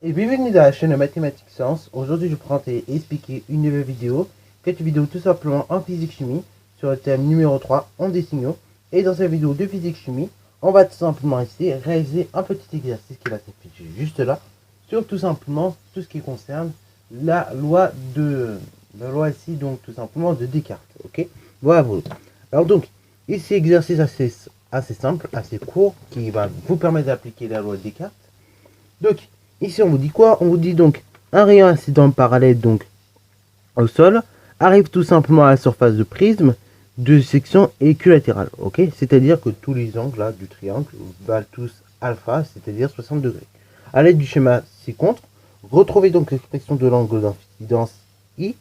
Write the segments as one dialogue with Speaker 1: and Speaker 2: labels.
Speaker 1: Et bienvenue dans la chaîne Mathématiques Sciences. Aujourd'hui, je vais présenter et expliquer une nouvelle vidéo. Cette vidéo tout simplement en physique-chimie sur le thème numéro 3, ondes des signaux. Et dans cette vidéo de physique-chimie, on va tout simplement ici réaliser un petit exercice qui va s'afficher juste là, sur tout simplement tout ce qui concerne la loi ici, donc tout simplement de Descartes. Ok, voilà. Alors donc, ici exercice assez simple, assez court, qui va vous permettre d'appliquer la loi de Descartes. Donc, ici on vous dit quoi? On vous dit donc un rayon incident parallèle donc au sol arrive tout simplement à la surface de prisme de section équilatérale. Ok, c'est-à-dire que tous les angles là du triangle valent tous alpha, c'est-à-dire 60 degrés. À l'aide du schéma ci-contre, retrouvez donc l'expression de l'angle d'incidence I,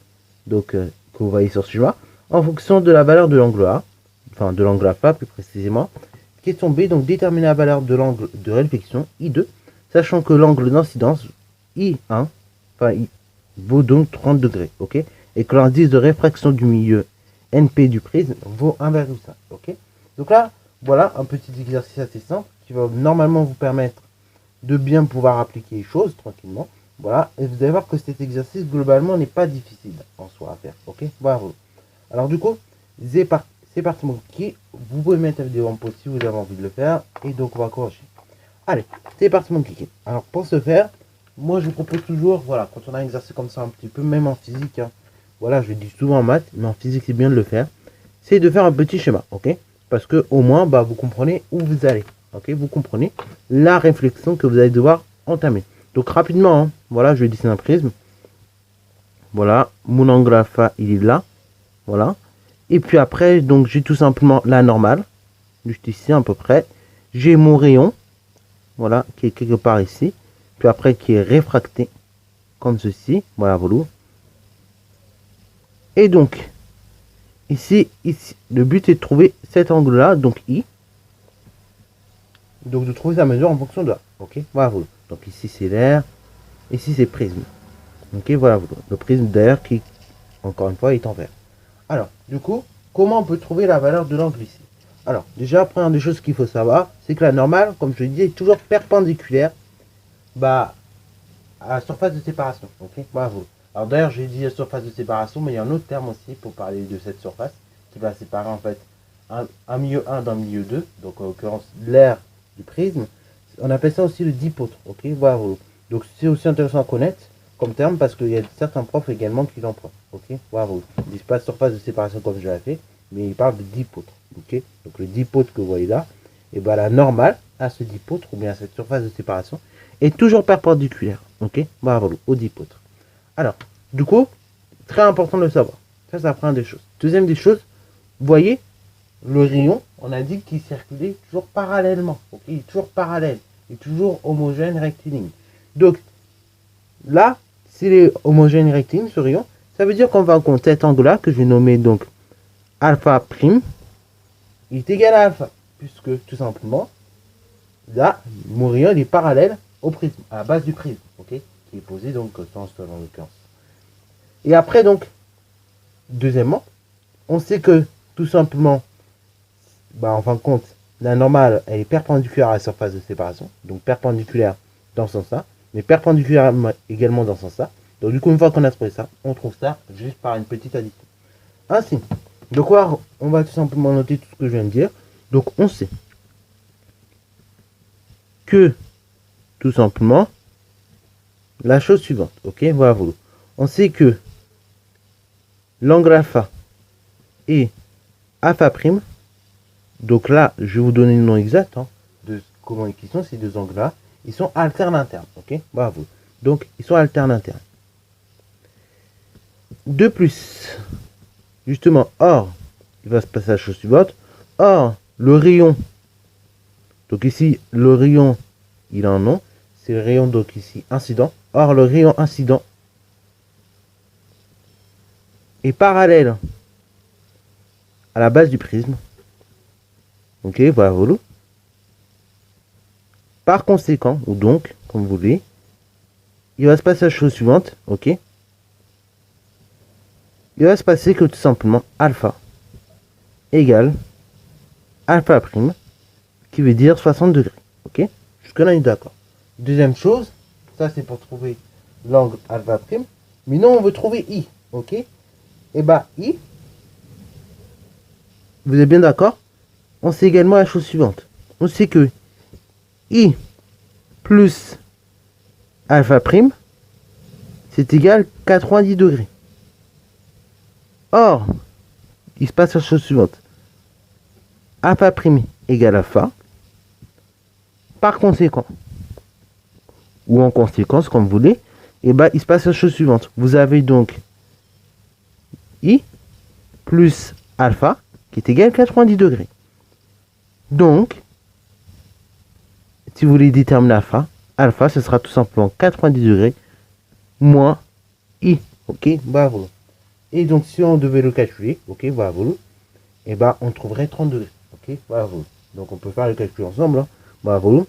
Speaker 1: donc que vous voyez sur ce schéma, en fonction de la valeur de l'angle A, enfin de l'angle alpha plus précisément. Question B, donc déterminer la valeur de l'angle de réflexion I2, sachant que l'angle d'incidence I1 vaut donc 30 degrés, ok, et que l'indice de réfraction du milieu NP du prisme vaut 1,5, ok. Donc là, voilà un petit exercice assez simple qui va normalement vous permettre de bien pouvoir appliquer les choses tranquillement. Voilà, et vous allez voir que cet exercice globalement n'est pas difficile en soi à faire, ok. Voilà. Alors du coup, c'est parti mon kiki. Vous pouvez mettre la vidéo en pause si vous avez envie de le faire, et donc on va corriger. Allez, c'est parti mon kiki. Alors pour ce faire, moi je vous propose toujours, voilà, quand on a un exercice comme ça un petit peu, même en physique, hein, voilà, je le dis souvent en maths, mais en physique c'est bien de le faire, c'est de faire un petit schéma, ok, parce que au moins, vous comprenez où vous allez, ok, vous comprenez la réflexion que vous allez devoir entamer. Donc rapidement, hein, voilà, je vais dessiner un prisme, voilà, mon angle alpha il est là, voilà, et puis après, donc j'ai tout simplement la normale, juste ici à peu près, j'ai mon rayon, voilà, qui est quelque part ici, puis après qui est réfracté comme ceci, voilà, voilà. Et donc ici le but est de trouver cet angle là, donc I, donc de trouver sa mesure en fonction de A, ok, voilà, voilà. Donc ici c'est l'air, ici c'est prisme, ok, voilà, voilà. Le prisme d'air qui encore une fois est en vert. Alors du coup, comment on peut trouver la valeur de l'angle ici? Alors déjà, première des choses qu'il faut savoir, c'est que la normale, comme je le disais, est toujours perpendiculaire à la surface de séparation, ok, bravo. Alors d'ailleurs, j'ai dit la surface de séparation, mais il y a un autre terme aussi pour parler de cette surface qui va séparer en fait un milieu 1 d'un milieu 2, donc en l'occurrence l'air du prisme. On appelle ça aussi le dipôtre, ok, bravo. Donc c'est aussi intéressant à connaître comme terme parce qu'il y a certains profs également qui l'empruntent, ok, bravo. Ils disent pas surface de séparation comme je l'ai fait, mais ils parlent de dipôtre, ok. Donc le dipôtre que vous voyez là, et bien la normale à ce dipôtre ou bien à cette surface de séparation est toujours perpendiculaire, ok, bravo, au dipôtre. Alors, du coup, très important de le savoir. Ça, c'est la première des choses. Deuxième des choses, vous voyez, le rayon, on a dit qu'il circulait toujours parallèlement. Ok, il est toujours parallèle. Il est toujours homogène rectiligne. Donc, là, s'il est homogène rectiligne, ce rayon, ça veut dire qu'on va compter cet angle-là, que je vais nommer donc alpha prime, il est égal à alpha. Puisque, tout simplement, là, mon rayon, il est parallèle au prisme, à la base du prisme. Ok, qui est posé donc sur un sol en l'occurrence. Et après donc, deuxièmement, on sait que tout simplement, en fin de compte, la normale elle est perpendiculaire à la surface de séparation, donc perpendiculaire dans ce sens-là, mais perpendiculaire également dans ce sens-là. Donc du coup, une fois qu'on a trouvé ça, on trouve ça juste par une petite addition. Ainsi, de quoi on va tout simplement noter tout ce que je viens de dire. Donc on sait que tout simplement la chose suivante, ok, voilà, voilà. On sait que l'angle alpha et alpha prime, donc là je vais vous donner le nom exact de comment ils sont ces deux angles là, ils sont alternes internes, ok, bravo, donc ils sont alternes internes. De plus, justement, or il va se passer la chose suivante, or le rayon, donc ici le rayon il a un nom, c'est le rayon donc ici incident, or le rayon incident est parallèle à la base du prisme, ok, voilà, voilà. Par conséquent, ou donc, comme vous voulez, il va se passer la chose suivante, ok. Il va se passer que tout simplement alpha égale alpha prime, qui veut dire 60 degrés. Ok, jusque là on est d'accord. Deuxième chose, ça c'est pour trouver l'angle alpha prime. Mais non, on veut trouver I. Ok, et bah I, vous êtes bien d'accord? On sait également la chose suivante. On sait que I plus alpha prime, c'est égal 90 degrés. Or, il se passe la chose suivante. Alpha prime égale alpha. Par conséquent, ou en conséquence, comme vous voulez, et bah, il se passe la chose suivante. Vous avez donc I plus alpha qui est égal à 90 degrés. Donc, si vous voulez déterminer alpha, alpha, ce sera tout simplement 90 degrés moins I. Ok, bravo. Et donc, si on devait le calculer, ok, bravo, et bah, on trouverait 30 degrés. Ok, bravo. Donc, on peut faire le calcul ensemble. Hein. Bravo.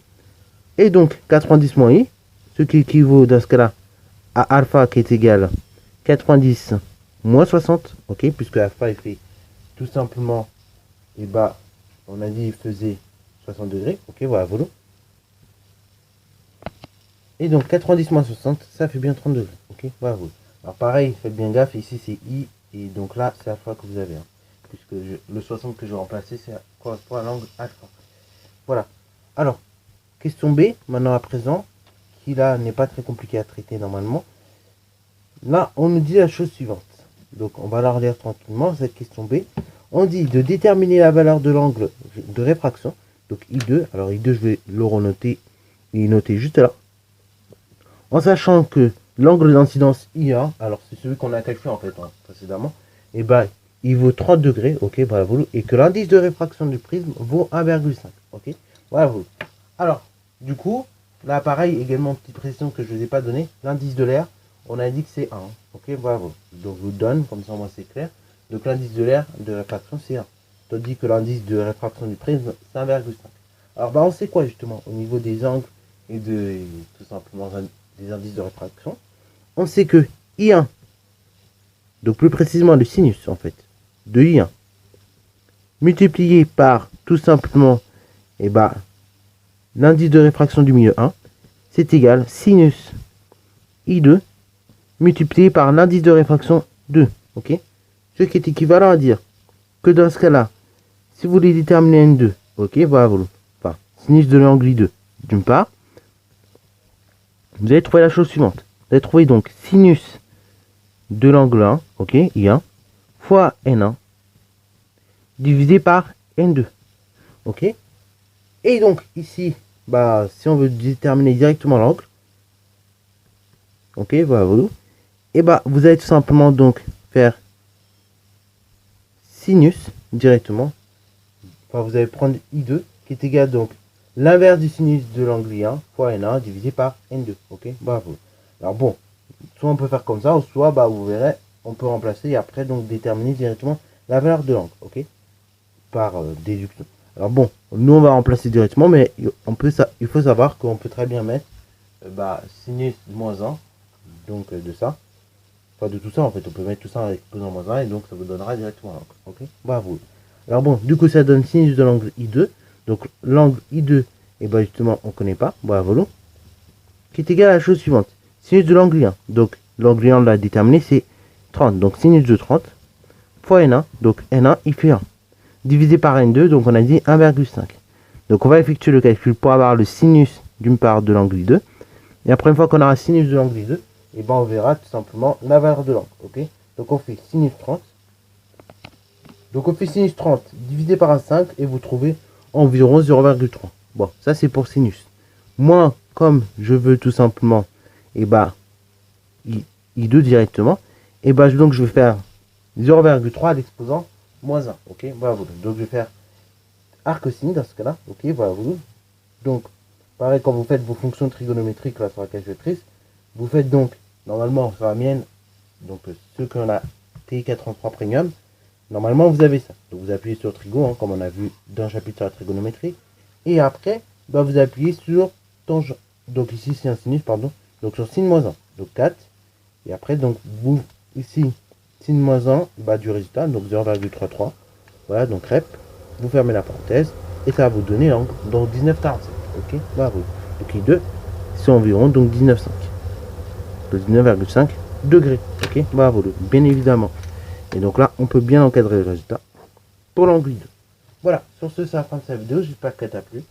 Speaker 1: Et donc, 90 moins I, ce qui équivaut dans ce cas-là à alpha qui est égal à 90 moins 60. Ok, puisque alpha, il fait tout simplement, et bah, on a dit il faisait 60 degrés. Ok, bravo. Et donc 90 moins 60, ça fait bien 30 degrés. Ok, bravo. Alors pareil, faites bien gaffe, ici c'est I, et donc là c'est alpha que vous avez. Hein, puisque le 60 que je vais remplacer, c'est correspond à l'angle alpha. Voilà. Alors, question B, maintenant à présent, qui là n'est pas très compliqué à traiter normalement. Là, on nous dit la chose suivante. Donc on va la relire tranquillement, cette question B. On dit de déterminer la valeur de l'angle de réfraction. Donc I2, alors I2 je vais le renoter, il est noté juste là. En sachant que l'angle d'incidence IA, alors c'est celui qu'on a calculé en fait hein, précédemment, et bah il vaut 30 degrés, ok, bravo, et que l'indice de réfraction du prisme vaut 1,5, ok, bravo. Alors, du coup, là pareil, également petite précision que je ne vous ai pas donnée, l'indice de l'air, on a dit que c'est 1, ok, bravo. Donc je vous donne, comme ça moi c'est clair, donc l'indice de l'air de réfraction c'est 1, tandis que l'indice de réfraction du prisme c'est 1,5. Alors bah on sait quoi justement au niveau des angles et de tout simplement des indices de réfraction, on sait que I1, donc plus précisément le sinus en fait, de I1, multiplié par tout simplement et bah, l'indice de réfraction du milieu 1, c'est égal sinus I2 multiplié par l'indice de réfraction 2. Ok, ce qui est équivalent à dire que dans ce cas-là, si vous voulez déterminer N2, ok, voilà, enfin, sinus de l'angle I2, d'une part, vous allez trouver la chose suivante. Vous allez trouver donc sinus de l'angle 1, ok, I1, fois N1, divisé par N2, ok. Et donc, ici, bah, si on veut déterminer directement l'angle, ok, voilà, et bah, vous allez tout simplement donc faire sinus directement, enfin, vous allez prendre I2, qui est égal donc l'inverse du sinus de l'angle I1 fois N1 divisé par N2, ok, bravo. Alors bon, soit on peut faire comme ça, ou soit bah, vous verrez, on peut remplacer et après donc déterminer directement la valeur de l'angle, ok, par déduction. Alors bon, nous on va remplacer directement, mais on peut il faut savoir qu'on peut très bien mettre bah, sinus moins 1, donc de ça, enfin de tout ça en fait, on peut mettre tout ça avec exposant moins 1 et donc ça vous donnera directement l'angle, ok, bravo. Alors bon, du coup ça donne sinus de l'angle I2, donc l'angle I2, et bah justement on connaît pas, bravo, qui est égal à la chose suivante. Sinus de l'angle 1. Donc, l'angle 1, on l'a déterminé, c'est 30. Donc, sinus de 30 fois N1. Donc, N1, il fait 1. Divisé par N2, donc on a dit 1,5. Donc, on va effectuer le calcul pour avoir le sinus d'une part de l'angle 2. Et après, une fois qu'on aura sinus de l'angle 2, et ben on verra tout simplement la valeur de l'angle. Ok, donc, on fait sinus 30. Donc, on fait sinus 30 divisé par 1,5 et vous trouvez environ 0,3. Bon, ça, c'est pour sinus. Moi, comme je veux tout simplement et bah I2 directement, et bah donc je vais faire 0,3 à l'exposant moins 1, ok, voilà, donc je vais faire arc signe dans ce cas là, ok, voilà, donc pareil quand vous faites vos fonctions trigonométriques là sur la calculatrice, vous faites donc normalement sur la mienne, donc ceux qu'on a TI-433 Premium, normalement vous avez ça, donc vous appuyez sur trigo, hein, comme on a vu dans le chapitre sur la trigonométrie, et après bah, vous appuyez sur tangent, donc ici c'est un sinus, pardon, donc sur sin moins 1, donc 4, et après donc vous ici sin moins 1 bah, du résultat, donc 0,33, voilà, donc rep, vous fermez la parenthèse, et ça va vous donner l'angle, donc 19,47. Ok, bravo. Donc I2, c'est environ donc 19,5. Donc 19,5 degrés. Ok, bravo, bien évidemment. Et donc là, on peut bien encadrer le résultat pour l'angle I2. Voilà, sur ce, c'est la fin de cette vidéo. J'espère qu'elle t'a plu.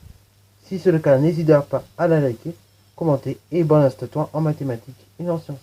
Speaker 1: Si c'est le cas, n'hésite pas à la liker, commenter et bon instant en mathématiques et en sciences.